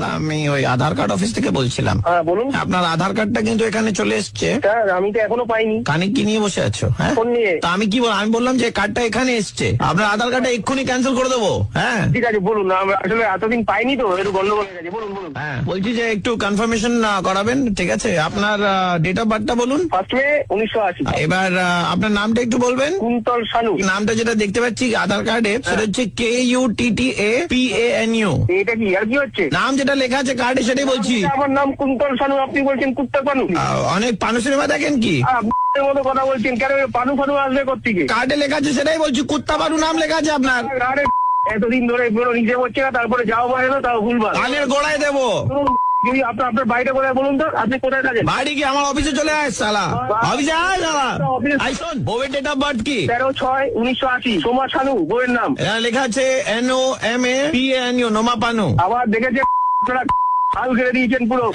আমি ওই আধার card office থেকে বলছিলাম। হ্যাঁ বলুন। আপনার আধার কার্ডটা কিন্তু এখানে চলে এসছে। স্যার আমি তো এখনো পাইনি। কানে কি নিয়ে বসে আছো? হ্যাঁ ফোন নিয়ে। তা আমি কি আমি বললাম যে কার্ডটা এখানে এসছে, আপনার আধার কার্ডটা এক্ষুনি ক্যান্সেল করে দেবো। হ্যাঁ ঠিক আছে বলুন। আমরা আসলে এতদিন পাইনি তো, একটু গন্ডগোল হয়ে গেছে। বলুন বলুন। হ্যাঁ বলছি যে একটু কনফার্মেশন করাবেন, ঠিক আছে? আপনার ডেট অফ বার্থটা বলুন। 1 মে 1980। এবার আপনার নামটা একটু বলবেন। কুন্তল শানু। নামটা যেটা দেখতে পাচ্ছি আধার কার্ডে সেটা হচ্ছে KUTTAPANU। এটা কি আর কি হচ্ছে? নাম যেটা লেখা আছে কার্ডে সেটাই বলছি। আমার নাম কুন্তল শানু, আপনি বলছেন কুত্তা পানু। অনেক পানু সিনেমা দেখেন কি? আপনার মতো কথা বলছেন কেন? পানু ফানু আসবে কোত্থেকে? কার্ডে লেখা আছে সেটাই বলছি, কুত্তা পানু নাম লেখা আছে আপনার। আরে এতদিন ধরে পুরো নিজে হচ্ছে না, তারপরে যাও পারে না, তাও ভুলবার। কানের গোড়ায় দেবো। যদি আপনার বাড়িটা কোথায় বলুন তো? আপনি কোথায় থাকেন? বাড়ি কি? আমার অফিসে চলে আয় শালা, অফিসে আয় শালা। অফিসে- আই শোন, বউয়ের ডেট অফ বার্থ কি? 13/6/1980। সোমা শানু বউয়ের নাম। এখানে লেখা আছে NOMAPANU, নোমা পানু। আবার দেখেছে হাল ঘিরে দিয়েছেন পুরো।